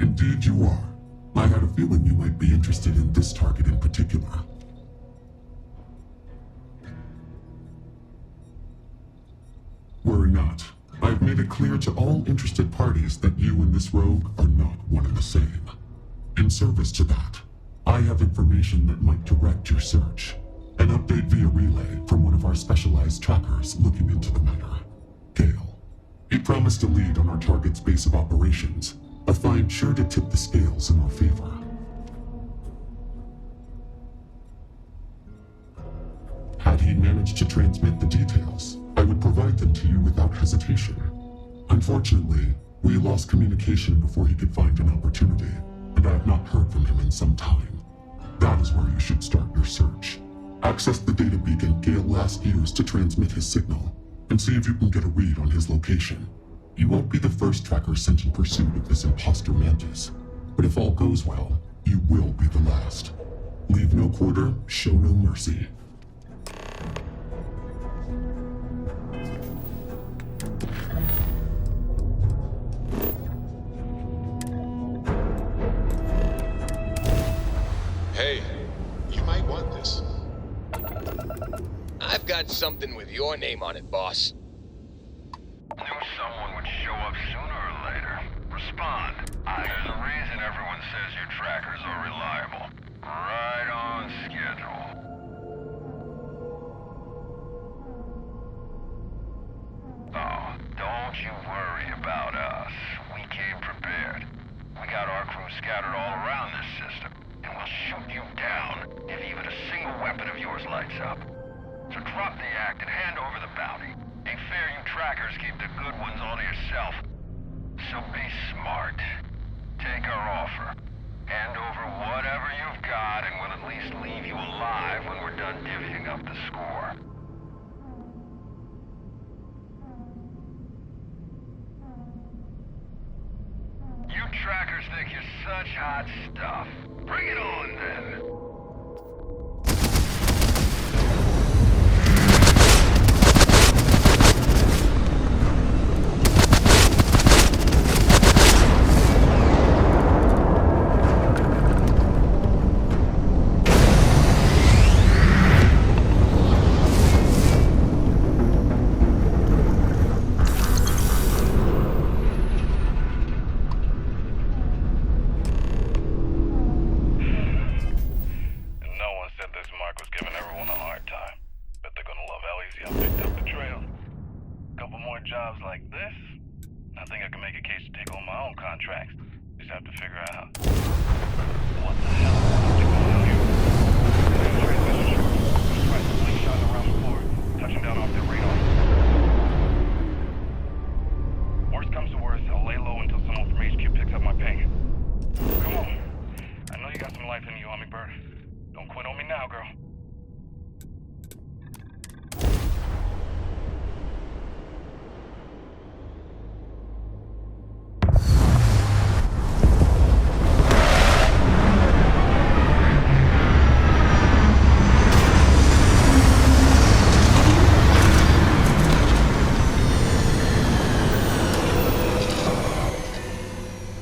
Indeed you are. I had a feeling you might be interested in this target in particular. Worry not. I've made it clear to all interested parties that you and this rogue are not one and the same. In service to that, I have information that might direct your search. An update via relay from one of our specialized trackers looking into the matter. Gale. He promised a lead on our target's base of operations, a find sure to tip the scales in our favor. Had he managed to transmit the details, I would provide them to you without hesitation. Unfortunately, we lost communication before he could find an opportunity, and I have not heard from him in some time. That is where you should start your search. Access the data beacon Gale last used to transmit his signal, and see if you can get a read on his location. You won't be the first tracker sent in pursuit of this imposter Mantis, but if all goes well, you will be the last. Leave no quarter, show no mercy. Hey, you might want this. I've got something with your name on it, boss. Knew someone would show up sooner or later. Respond. There's a reason everyone says your trackers are reliable. Right on schedule. Oh, don't you worry about us. We came prepared. We got our crew scattered all around this system, and we'll shoot you down if even a single weapon of yours lights up. So drop the act and hand over the bounty. Ain't fair you trackers keep the good ones all to yourself. So be smart. Take our offer. Hand over whatever you've got and we'll at least leave you alive when we're done divvying up the score. You trackers think you're such hot stuff. Bring it on then.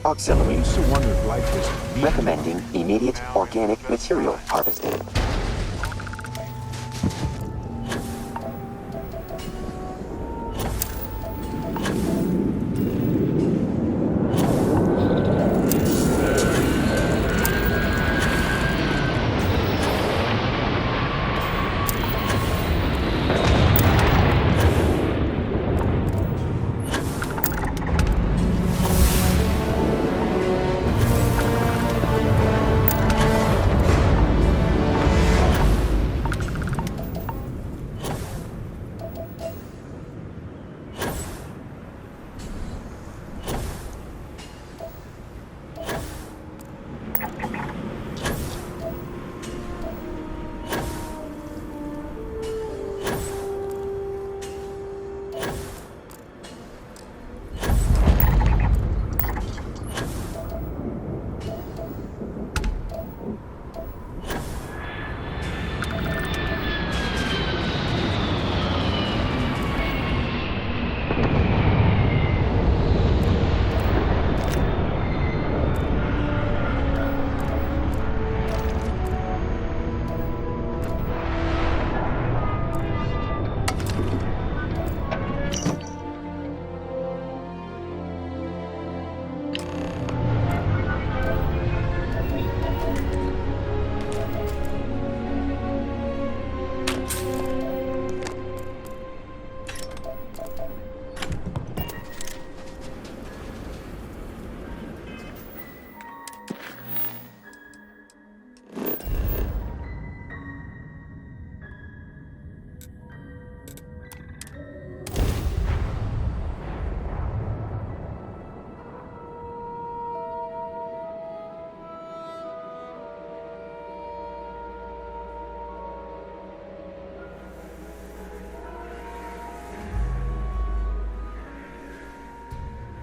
Auxiliary. I used to wonder if life was Recommending immediate organic material harvesting.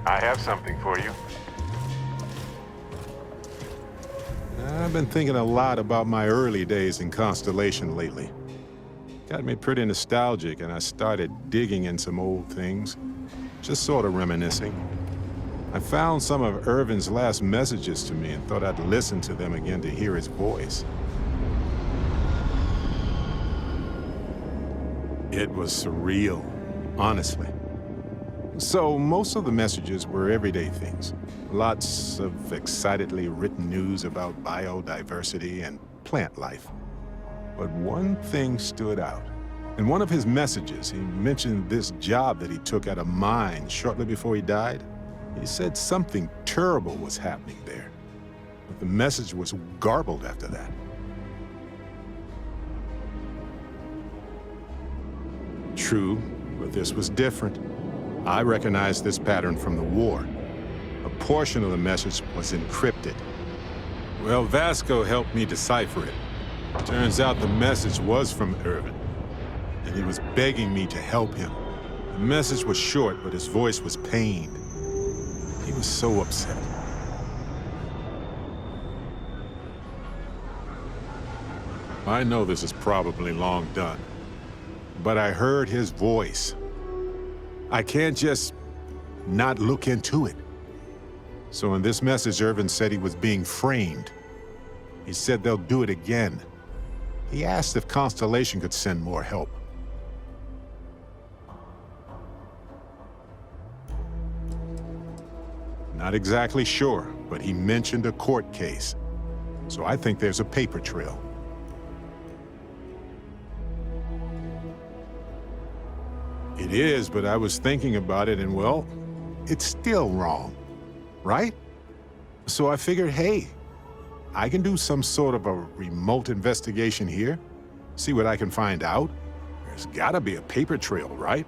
I have something for you. I've been thinking a lot about my early days in Constellation lately. Got me pretty nostalgic, and I started digging in some old things, just sort of reminiscing. I found some of Irvin's last messages to me and thought I'd listen to them again to hear his voice. It was surreal, honestly. So most of the messages were everyday things. Lots of excitedly written news about biodiversity and plant life. But one thing stood out. In one of his messages, he mentioned this job that he took at a mine shortly before he died. He said something terrible was happening there. But the message was garbled after that. True, but this was different. I recognized this pattern from the war. A portion of the message was encrypted. Well, Vasco helped me decipher it. Turns out the message was from Irvin, and he was begging me to help him. The message was short, but his voice was pained. He was so upset. I know this is probably long done, but I heard his voice. I can't just not look into it. So in this message, Irvin said he was being framed. He said they'll do it again. He asked if Constellation could send more help. Not exactly sure, but he mentioned a court case. So I think there's a paper trail. It is, but I was thinking about it and, well, it's still wrong, right? So I figured, hey, I can do some sort of a remote investigation here, see what I can find out. There's gotta be a paper trail, right?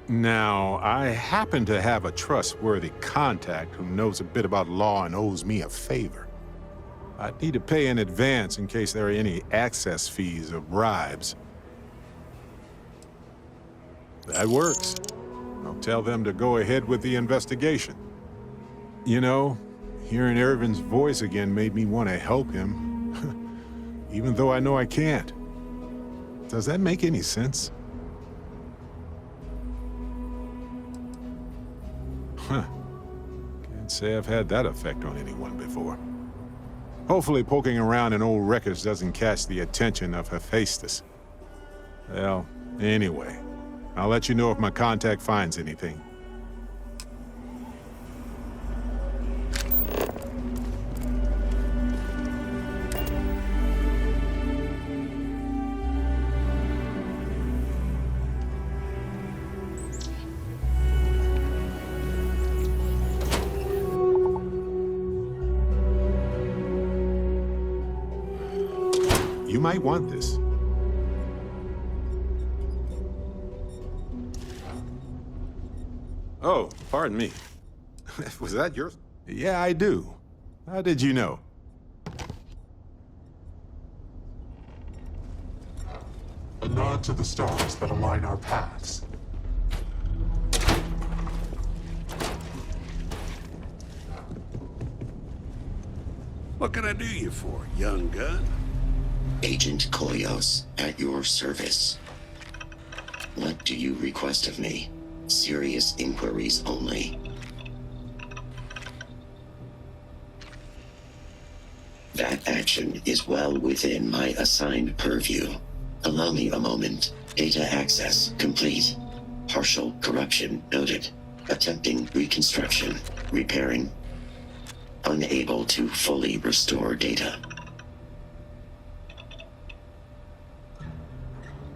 Now, I happen to have a trustworthy contact who knows a bit about law and owes me a favor. I'd need to pay in advance in case there are any access fees or bribes. That works. I'll tell them to go ahead with the investigation. You know, hearing Irvin's voice again made me want to help him, even though I know I can't. Does that make any sense? Huh. Can't say I've had that effect on anyone before. Hopefully poking around in old records doesn't catch the attention of Hephaestus. Well, anyway, I'll let you know if my contact finds anything. You might want this. Oh, pardon me. Was that yours? Yeah, I do. How did you know? A nod to the stars that align our paths. What can I do you for, young gun? Agent Koios, at your service. What do you request of me? Serious inquiries only. That action is well within my assigned purview. Allow me a moment. Data access complete. Partial corruption noted. Attempting reconstruction. Repairing. Unable to fully restore data.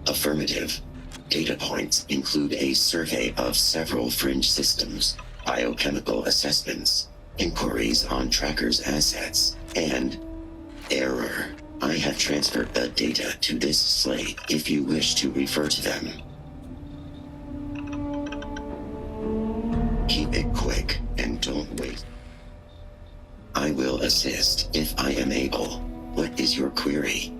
Affirmative. Data points include a survey of several fringe systems, biochemical assessments, inquiries on Tracker's assets, and error. I have transferred the data to this slate if you wish to refer to them. Keep it quick and don't wait. I will assist if I am able. What is your query?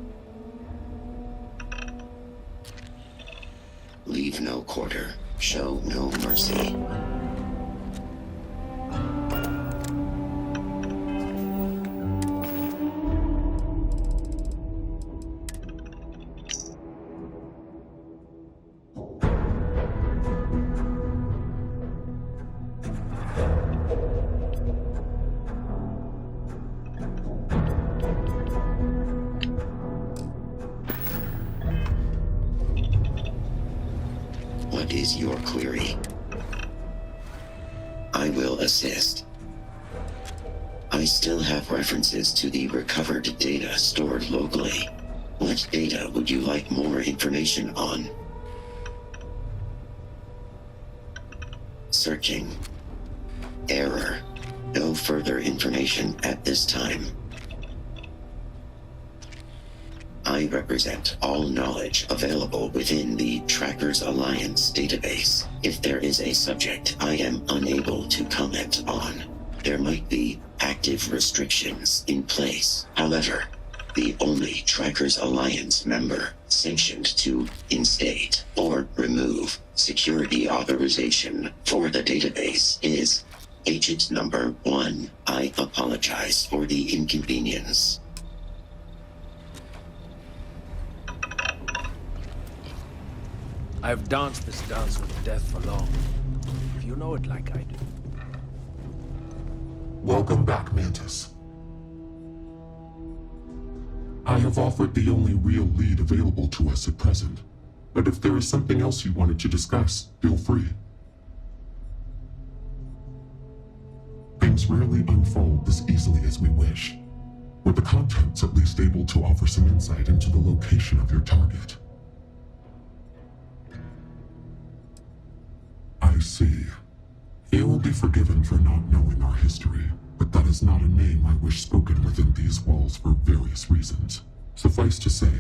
Leave no quarter, show no mercy. is your query? I will assist. I still have references to the recovered data stored locally. What data would you like more information on? Searching. Error. No further information at this time. I represent all knowledge available within the Trackers Alliance database. If there is a subject I am unable to comment on, there might be active restrictions in place. However, the only Trackers Alliance member sanctioned to instate or remove security authorization for the database is Agent Number 1. I apologize for the inconvenience. I've danced this dance with death for long. If you know it like I do. Welcome back, Mantis. I have offered the only real lead available to us at present, but if there is something else you wanted to discuss, feel free. Things rarely unfold this easily as we wish, with the contents at least able to offer some insight into the location of your target. I see. You will be forgiven for not knowing our history, but that is not a name I wish spoken within these walls for various reasons. Suffice to say,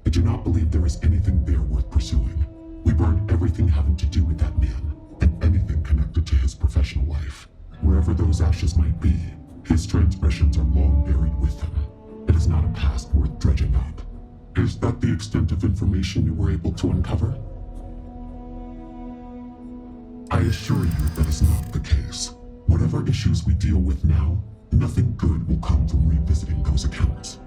I do not believe there is anything there worth pursuing. We burned everything having to do with that man, and anything connected to his professional life. Wherever those ashes might be, his transgressions are long buried with him. It is not a past worth dredging up. Is that the extent of information you were able to uncover? I assure you that is not the case. Whatever issues we deal with now, nothing good will come from revisiting those accounts.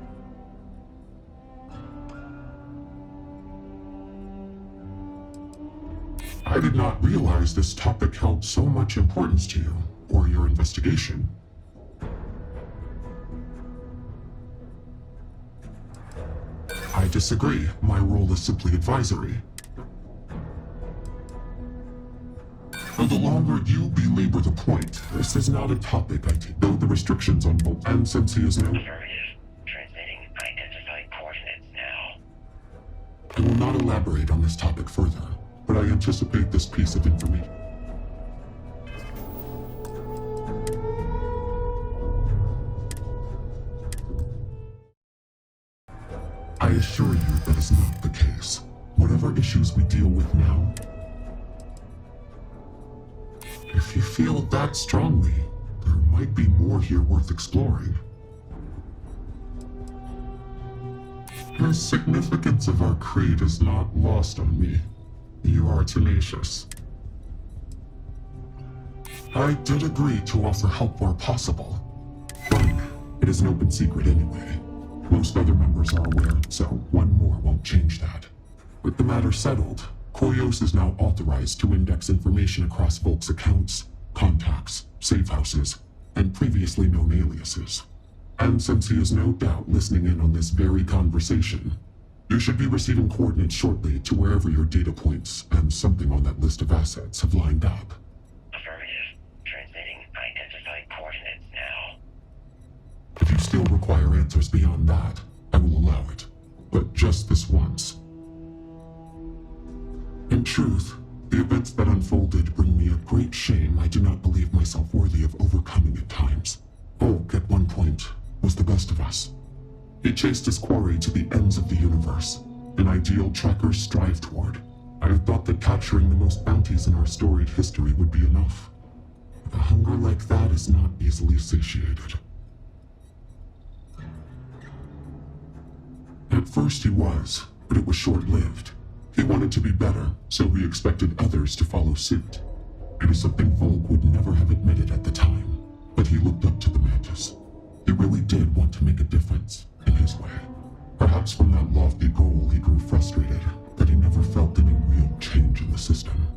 I did not realize this topic held so much importance to you, or your investigation. I disagree. My role is simply advisory. The longer you belabor the point, this is not a topic I take, though the restrictions on both and since he is now. Transmitting identified coordinates now. I will not elaborate on this topic further, but I anticipate this piece of information. I assure you that is not the case. Whatever issues we deal with now, if you feel that strongly, there might be more here worth exploring. The significance of our creed is not lost on me. You are tenacious. I did agree to offer help where possible. Fine. It is an open secret anyway. Most other members are aware, so one more won't change that. With the matter settled, Koyos is now authorized to index information across Volk's accounts, contacts, safe houses, and previously known aliases. And since he is no doubt listening in on this very conversation, you should be receiving coordinates shortly to wherever your data points and something on that list of assets have lined up. Affirmative. Transmitting identified coordinates now. If you still require answers beyond that, I will allow it. But just this once. In truth, the events that unfolded bring me a great shame I do not believe myself worthy of overcoming at times. Volk, at one point, was the best of us. He chased his quarry to the ends of the universe, an ideal trackers strive toward. I had thought that capturing the most bounties in our storied history would be enough. But a hunger like that is not easily satiated. At first he was, but it was short-lived. He wanted to be better, so he expected others to follow suit. It is something Volk would never have admitted at the time, but he looked up to the Mantis. He really did want to make a difference, in his way. Perhaps from that lofty goal he grew frustrated that he never felt any real change in the system.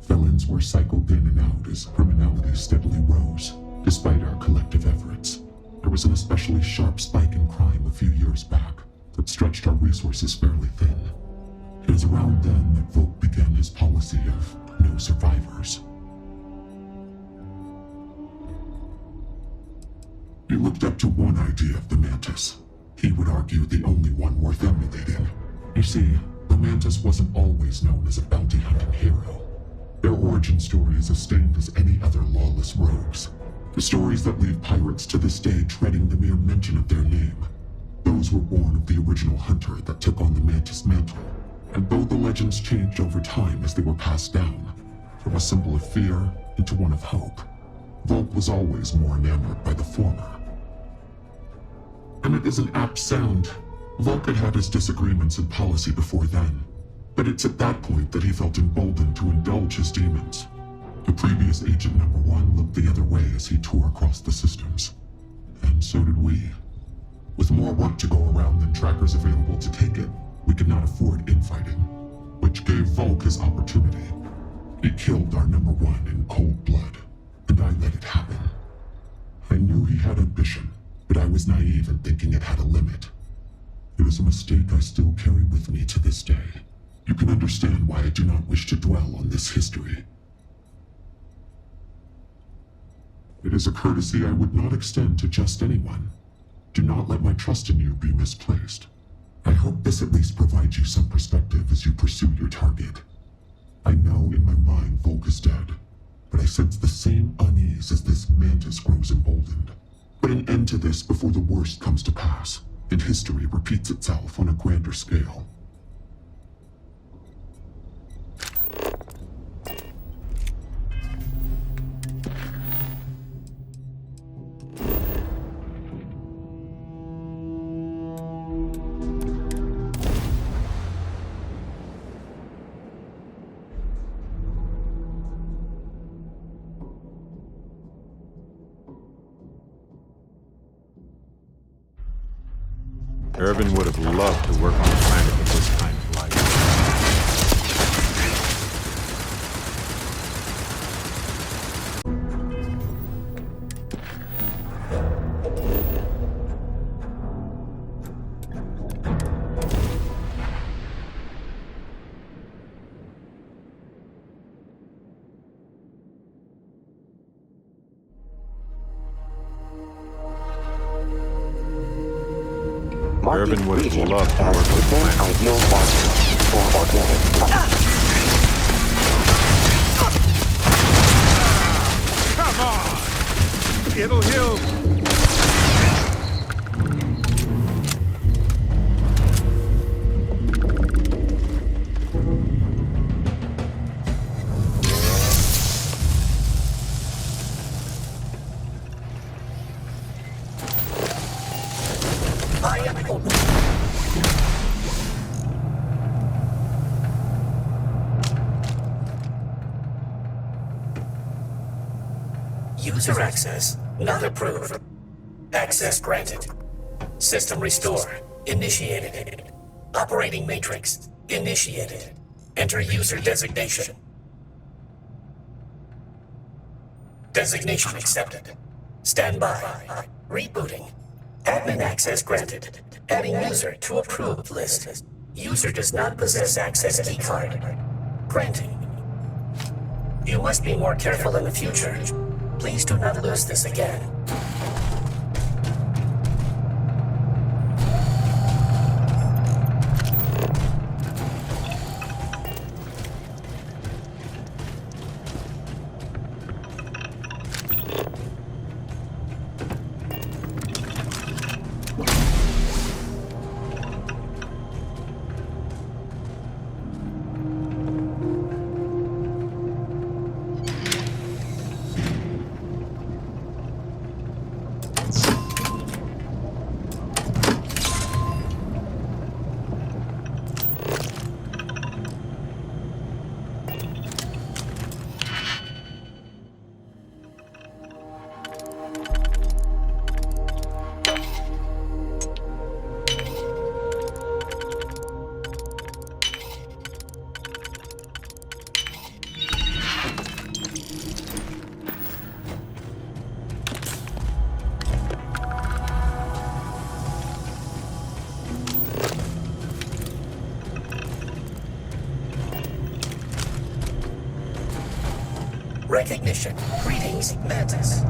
Felons were cycled in and out as criminality steadily rose, despite our collective efforts. There was an especially sharp spike in crime a few years back that stretched our resources fairly thin. It was around then that Volk began his policy of no survivors. He looked up to one idea of the Mantis. He would argue the only one worth emulating. You see, the Mantis wasn't always known as a bounty-hunting hero. Their origin story is as stained as any other lawless rogues. The stories that leave pirates to this day dreading the mere mention of their name. Those were born of the original hunter that took on the Mantis mantle. And though the legends changed over time as they were passed down, from a symbol of fear into one of hope, Volk was always more enamored by the former. And it is an apt sound. Volk had had his disagreements in policy before then, but it's at that point that he felt emboldened to indulge his demons. The previous Agent Number 1 looked the other way as he tore across the systems. And so did we. With more work to go around than trackers available to take it, we could not afford infighting, which gave Volk his opportunity. He killed our Number 1 in cold blood, and I let it happen. I knew he had ambition, but I was naive in thinking it had a limit. It is a mistake I still carry with me to this day. You can understand why I do not wish to dwell on this history. It is a courtesy I would not extend to just anyone. Do not let my trust in you be misplaced. I hope this at least provides you some perspective as you pursue your target. I know in my mind Volk is dead, but I sense the same unease as this Mantis grows emboldened. Put an end to this before the worst comes to pass, and history repeats itself on a grander scale. Irvin would have loved to work on a planet with this kind of life. Irvin would have loved to work with an plants. ideal market for organic life. Come on! It'll heal. User access not approved. Access granted. System restore initiated. Operating matrix initiated. Enter user designation. Designation accepted. Stand by. Rebooting. Admin access granted. Adding user to approved list. User does not possess access keycard. Granting. You must be more careful in the future. Please do not lose this again. Recognition. Greetings, Mantis.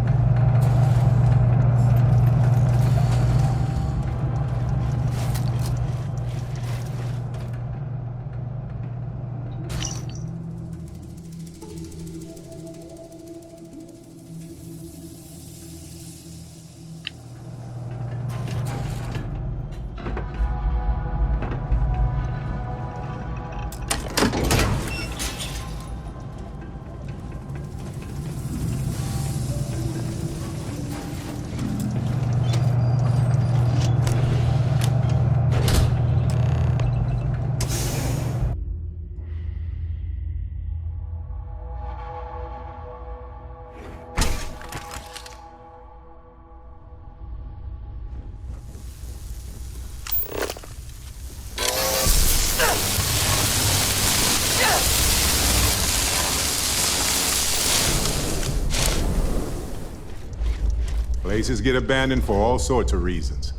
Places get abandoned for all sorts of reasons.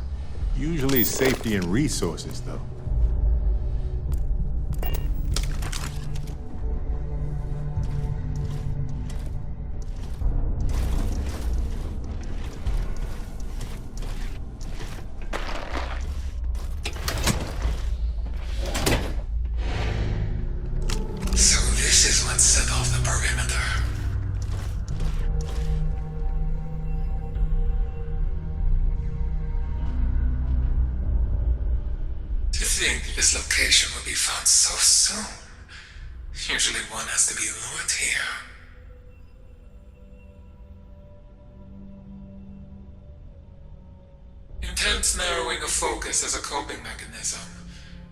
Usually safety and resources, though. So this is what set off the perimeter. To think this location will be found so soon. Usually one has to be lured here. Intense narrowing of focus as a coping mechanism,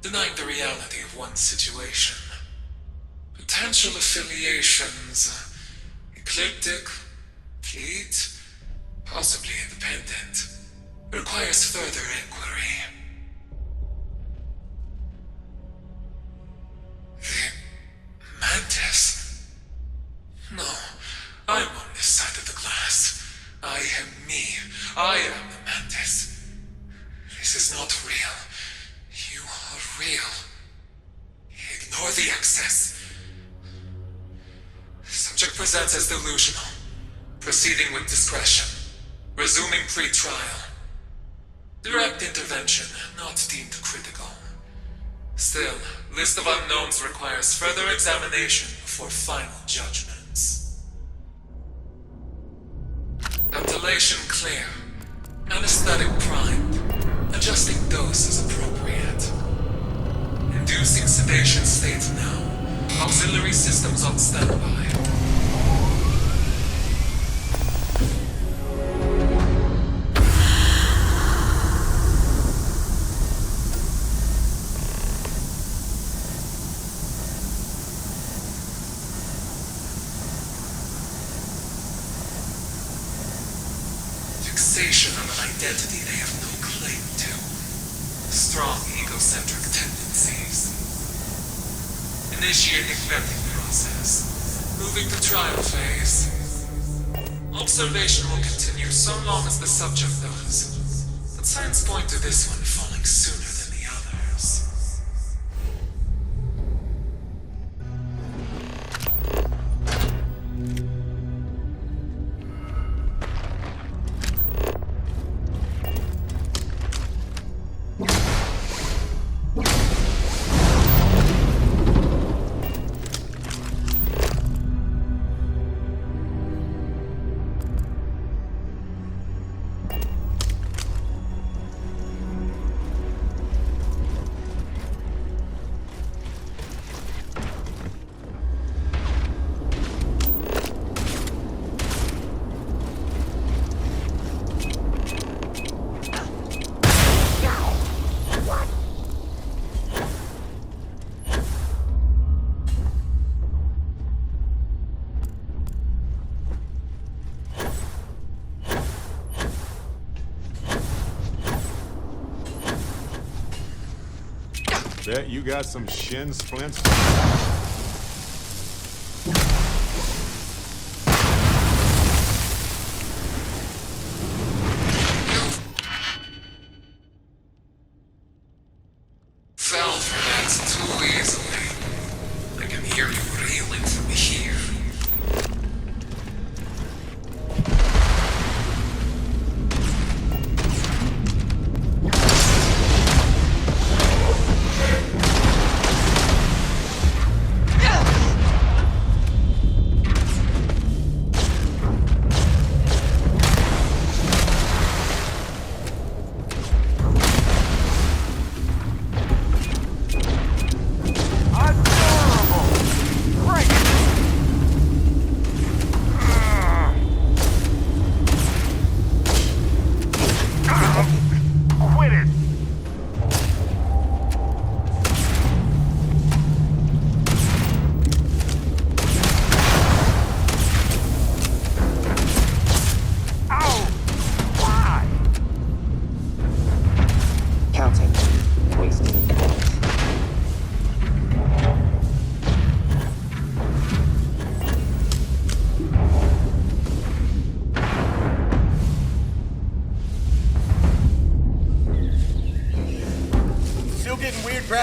denying the reality of one's situation. Potential affiliations, ecliptic, fleet, possibly independent, requires further inquiry. The Mantis? No, I'm on this side of the glass. I am me. I am the Mantis. This is not real. You are real. Ignore the excess. Subject presents as delusional. Proceeding with discretion. Resuming pre-trial. Direct intervention, not deemed critical. Still, list of unknowns requires further examination before final judgments. Ventilation clear. Anesthetic primed. Adjusting dose as appropriate. Inducing sedation state now. Auxiliary systems on standby. Fixation on an identity they have no claim to. Strong egocentric tendencies. Initiating vetting process. Moving to trial phase. Observation will continue so long as the subject does. But signs point to this one falling sooner than the others. Bet you got some shin splints. Fell for that too easily. I can hear you reeling from here.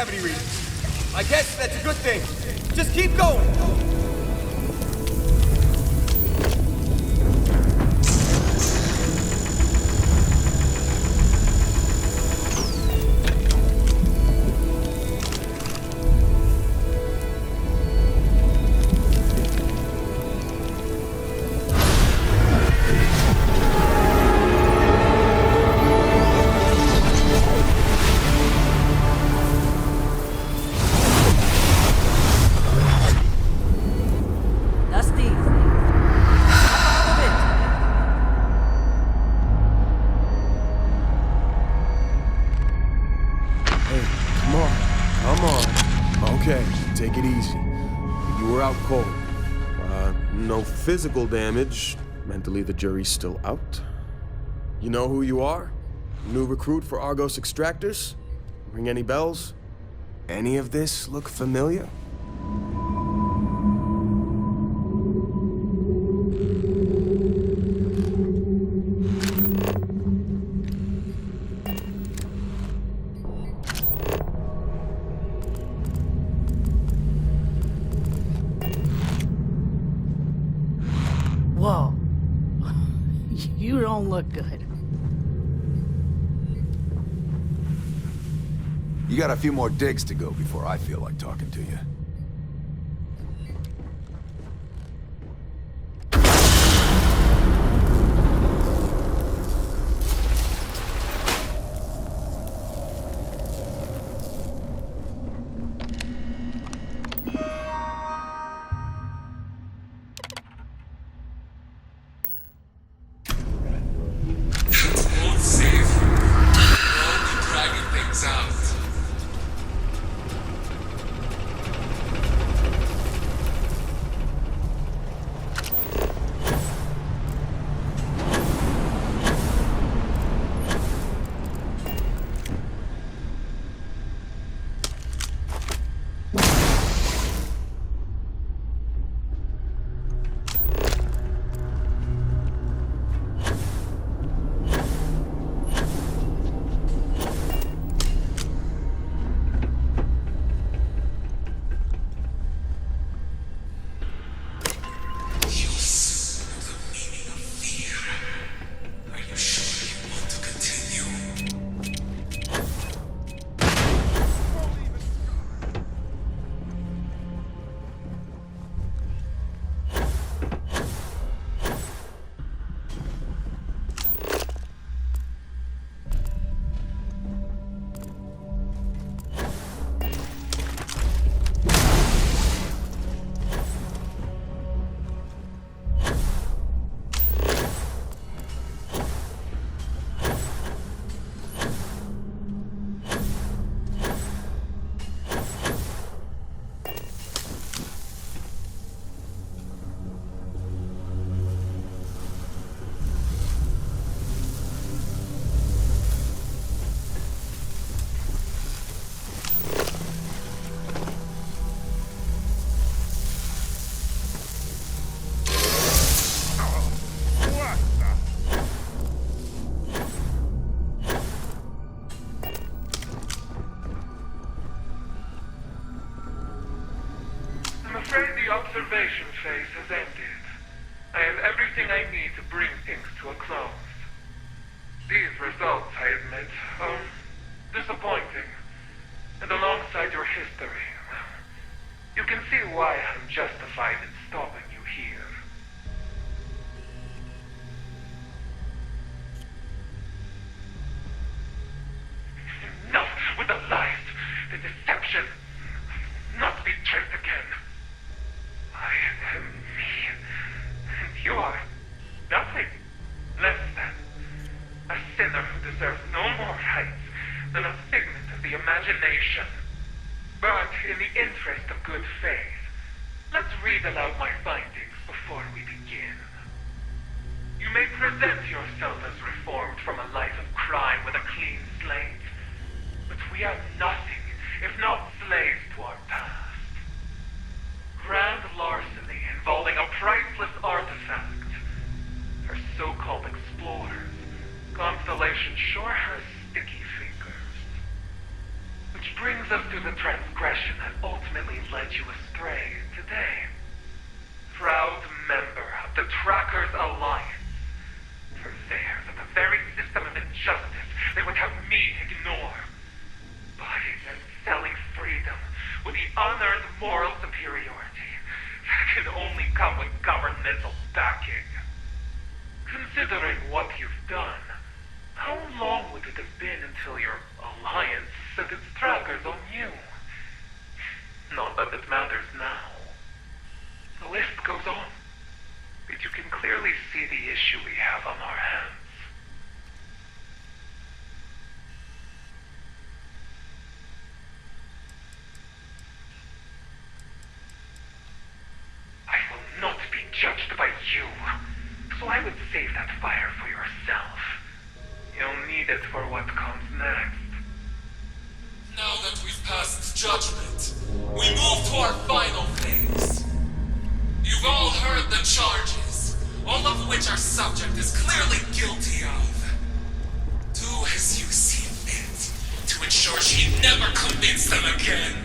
gravity readings. I guess that's a good thing. Just keep going. Take it easy. You were out cold. No physical damage. Mentally, the jury's still out. You know who you are? New recruit for Argos Extractors? Ring any bells? Any of this look familiar? Whoa. You don't look good. You got a few more digs to go before I feel like talking to you. Won't save. We're only dragging things out. The observation phase has ended. I have everything I need to bring things to a close. These results, I admit, are disappointing. And alongside your history, you can see why I'm justified in stopping you here. Enough with the lies, the deception. Not to be tricked again. I am me, and you are nothing less than a sinner who deserves no more rights than a figment of the imagination. But in the interest of good faith, let's read aloud my findings before we begin. You may present yourself as reformed from a life of crime with a clean slate, but we are nothing if not slaves to our past. Grand larceny involving a priceless artifact. For so-called explorers, Constellation sure has sticky fingers. Which brings us to the Trackers Alliance. Purveyors of the very system of injustice they would have me ignore. Buying and selling freedom with the unearned moral superiority that can only come with governmental backing. Considering what you've done, how long would it have been until your alliance set its trackers on you? Not that it matters now. The list goes on, but you can clearly see the issue we have on our hands. I will not be judged by you, so I would save that fire for yourself. You'll need it for what comes next. Now that we've passed judgment, we move to our final phase. You've all heard the charges, all of which our subject is clearly guilty of. Do as you see fit, to ensure she never commits them again.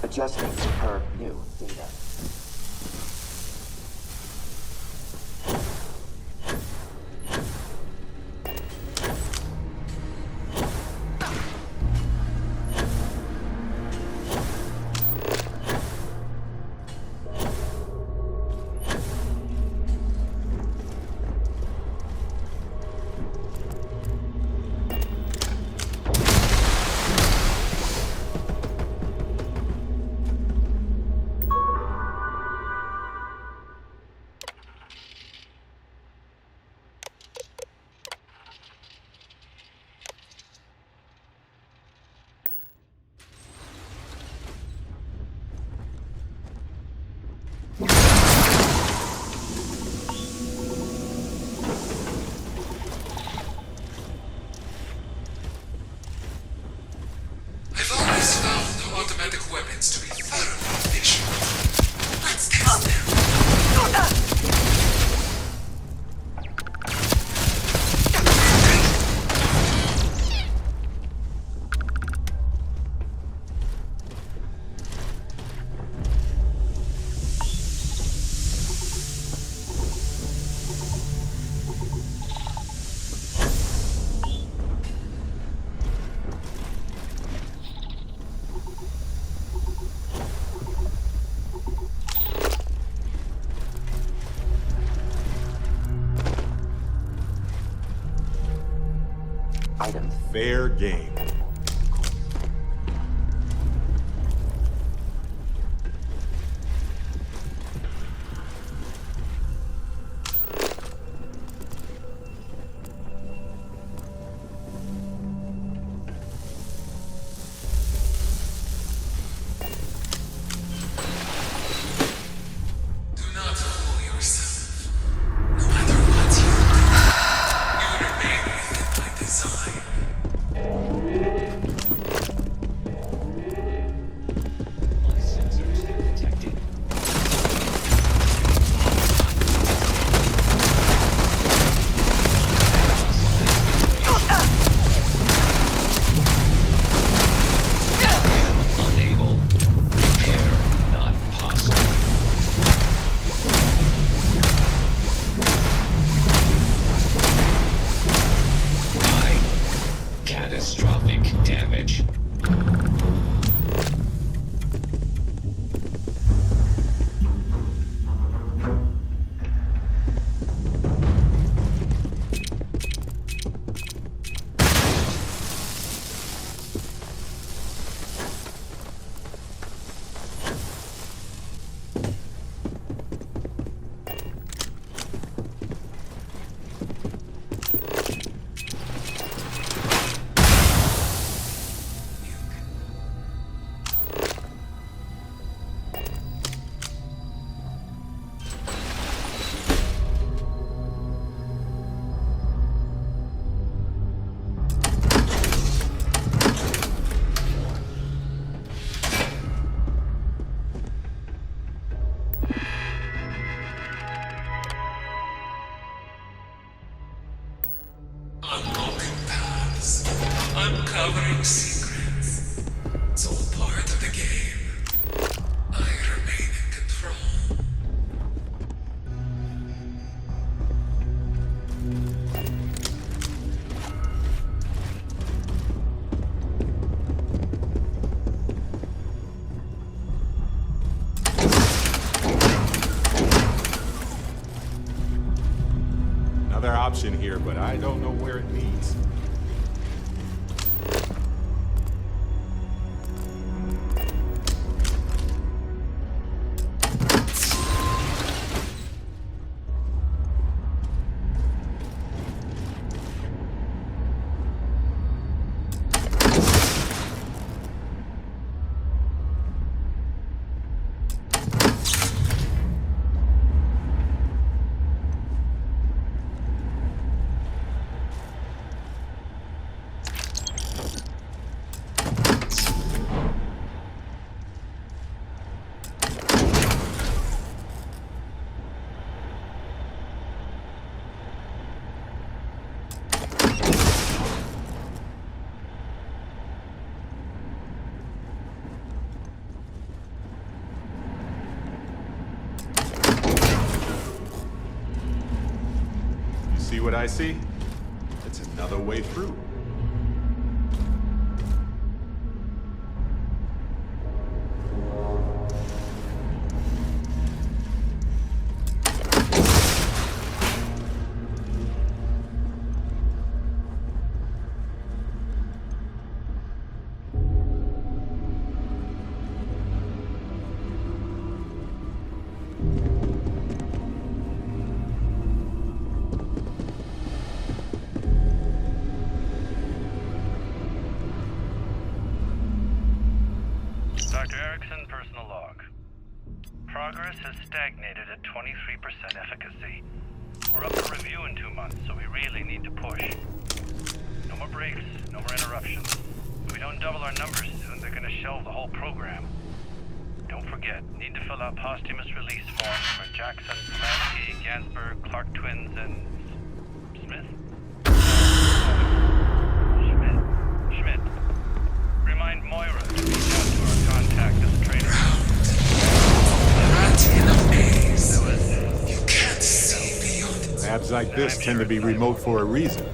Adjusting per new data. I've always found automatic weapons to be thoroughly efficient. Let's test them. Items. Fair game. Do not fool yourself. No matter what you do, you remain within my design. uncovering secrets. It's all part of the game. I remain in control. Another option here, but I don't know where it leads. See what I see? It's another way through. Personal log. Progress has stagnated at 23% efficacy. We're up for review in 2 months, so we really need to push. No more breaks, no more interruptions. If we don't double our numbers soon, they're gonna shelve the whole program. Don't forget, need to fill out posthumous release forms for Jackson, Polanski, Gansberg, Clark twins, and... Smith? Schmidt. Remind Moira to reach out to our contact as a trainer. Rat in a maze. You can't see beyond. Labs like this tend to be remote for a reason.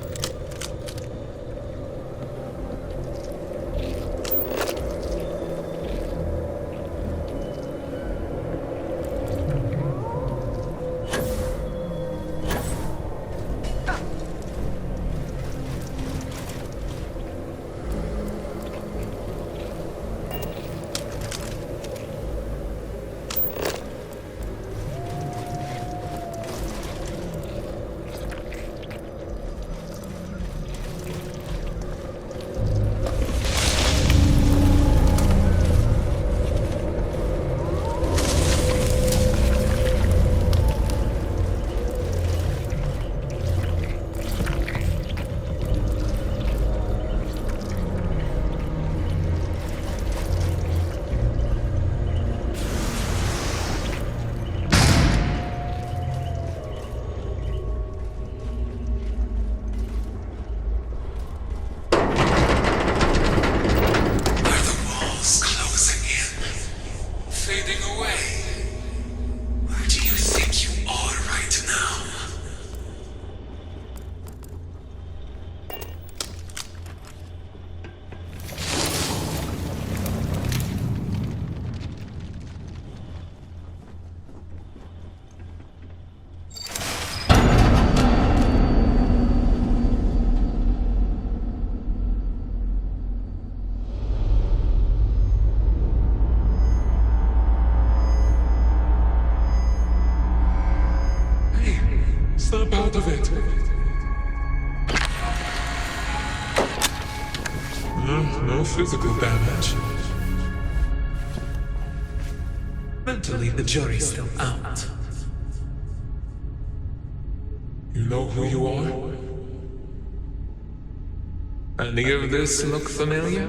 Snap out of it. No physical damage. Mentally, the jury's still out. You know who you are? Any of this look familiar?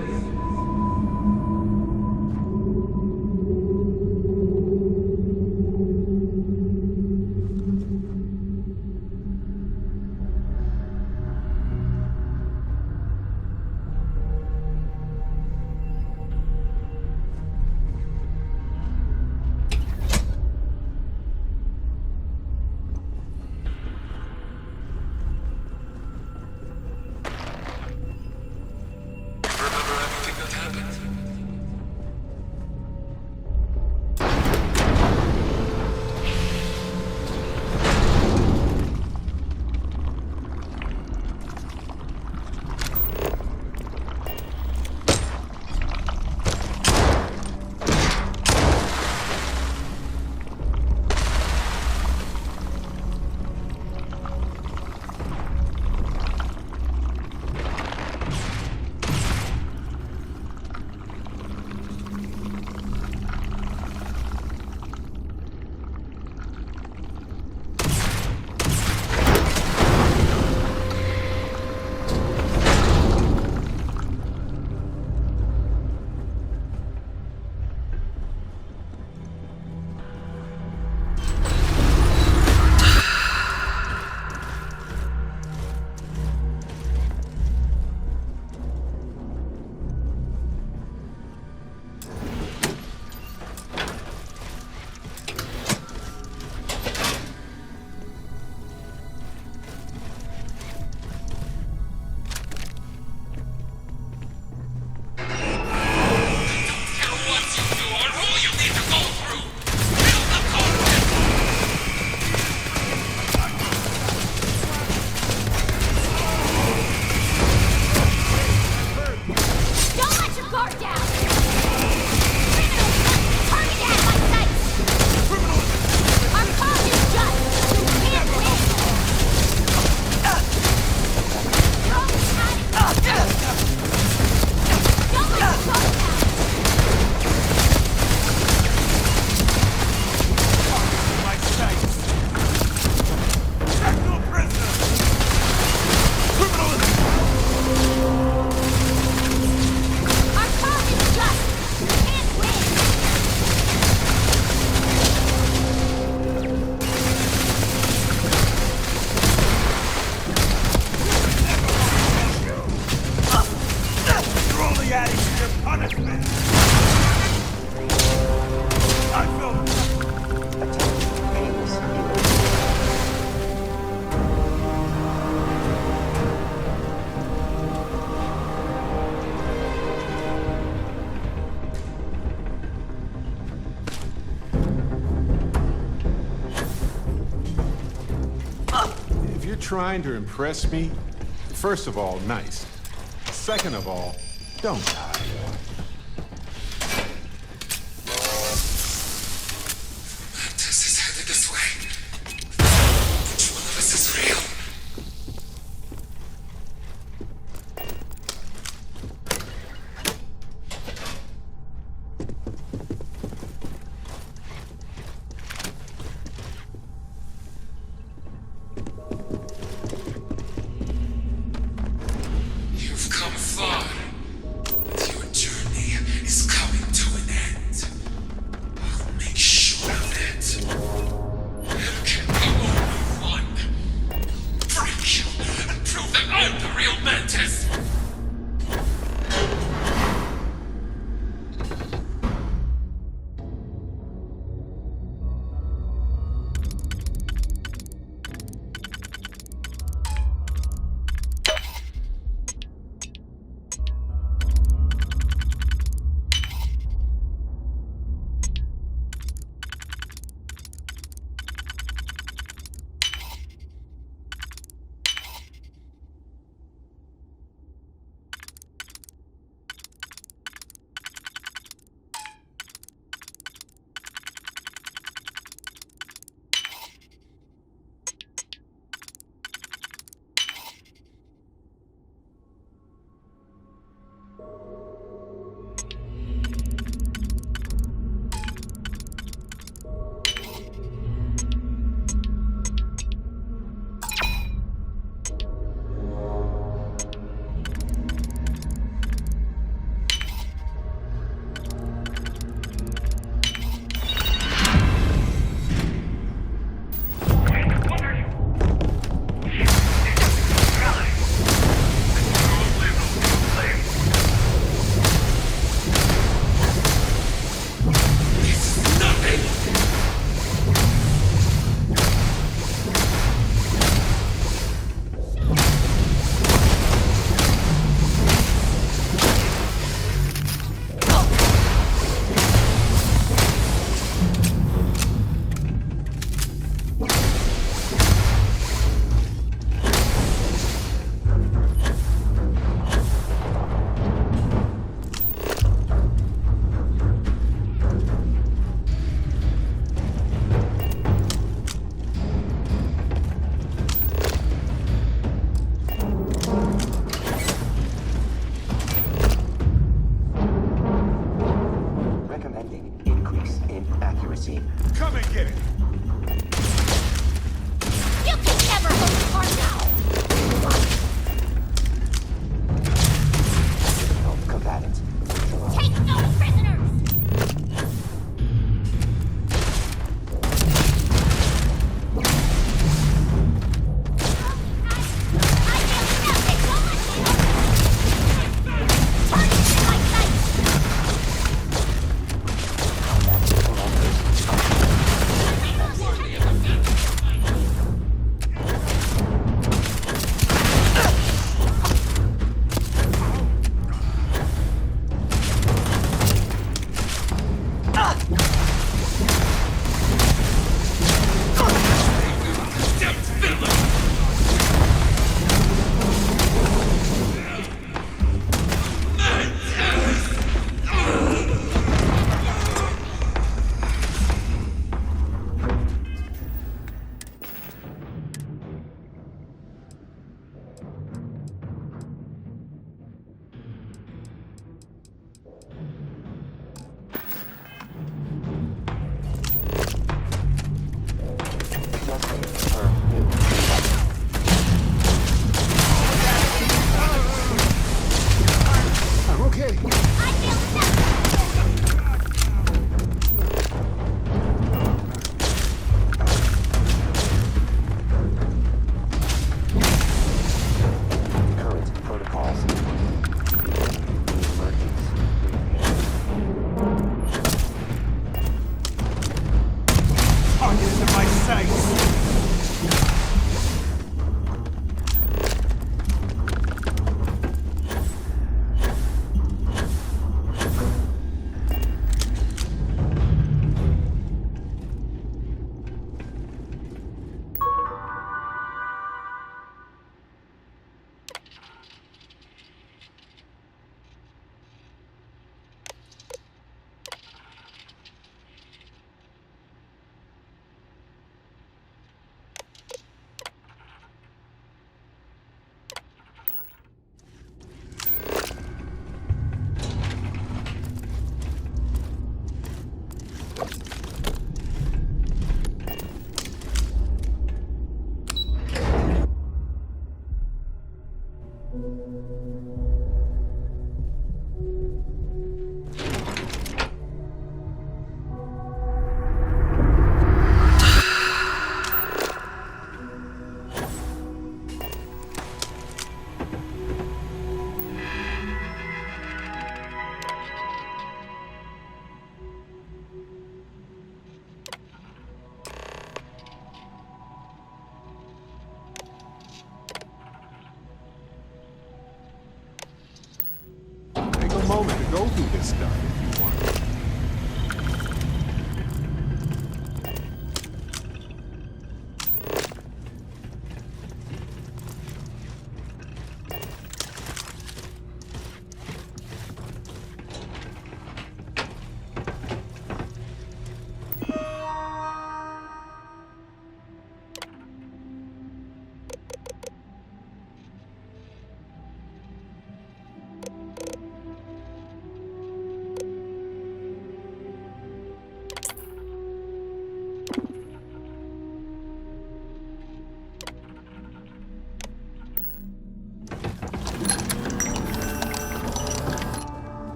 trying to impress me? First of all, nice. Second of all, don't die. Mantis is headed this way. Which one of us is real? You've come far, but your journey is coming to an end. I'll make sure of it. There can be only one. Break you and prove that I'm the real Mantis. stuff if you want.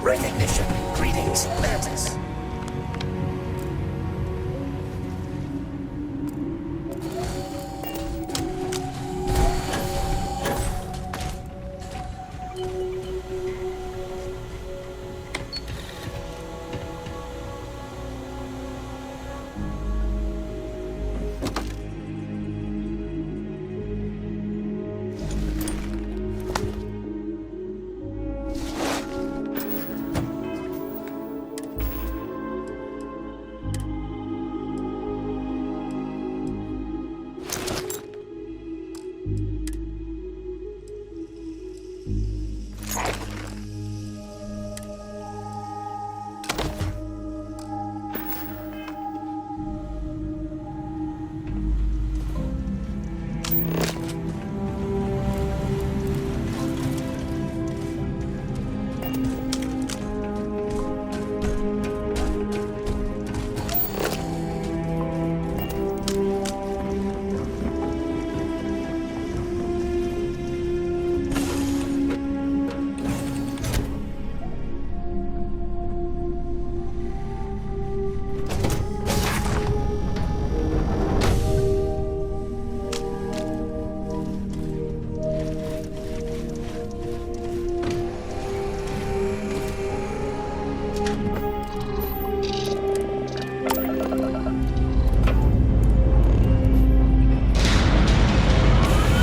Recognition. Greetings, Mantis.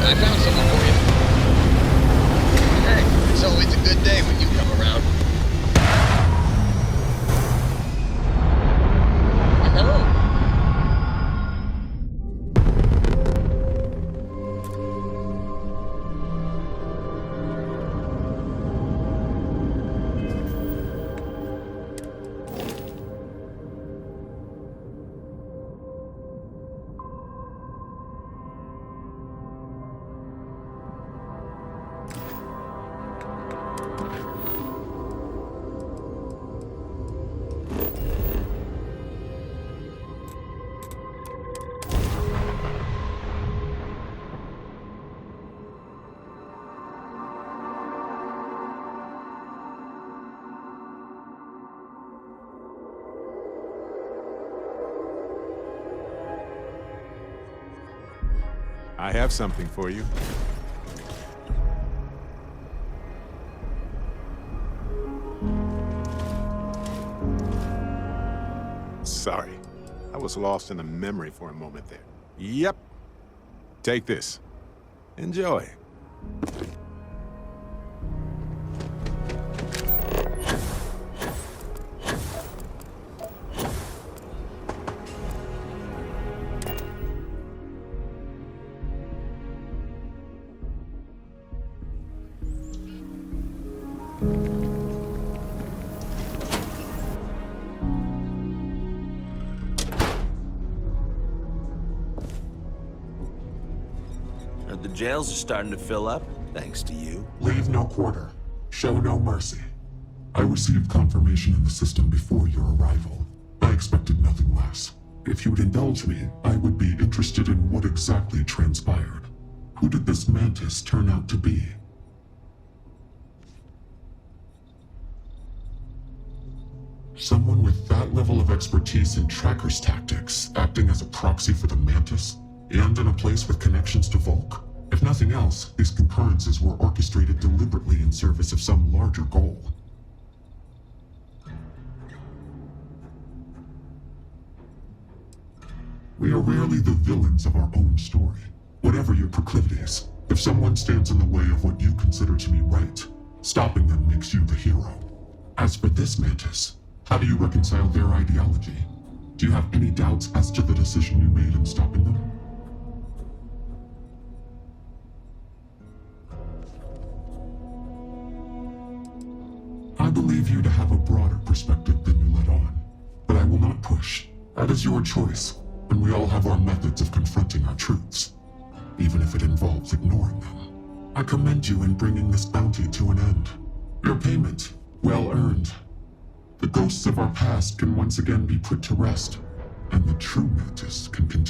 I found something for you. Hey, it's always a good day when you come around. Hello. I have something for you. Sorry, I was lost in a memory for a moment there. Yep. Take this. Enjoy. The jails are starting to fill up, thanks to you. Leave no quarter. Show no mercy. I received confirmation in the system before your arrival. I expected nothing less. If you would indulge me, I would be interested in what exactly transpired. Who did this Mantis turn out to be? Someone with that level of expertise in Tracker's tactics, acting as a proxy for the Mantis, and in a place with connections to Volk? If nothing else, these concurrences were orchestrated deliberately in service of some larger goal. We are rarely the villains of our own story. Whatever your proclivities, if someone stands in the way of what you consider to be right, stopping them makes you the hero. As for this Mantis, how do you reconcile their ideology? Do you have any doubts as to the decision you made in stopping them? I believe you to have a broader perspective than you let on, but I will not push. That is your choice, and we all have our methods of confronting our truths, even if it involves ignoring them. I commend you in bringing this bounty to an end. Your payment, well earned. The ghosts of our past can once again be put to rest, and the true Mantis can continue.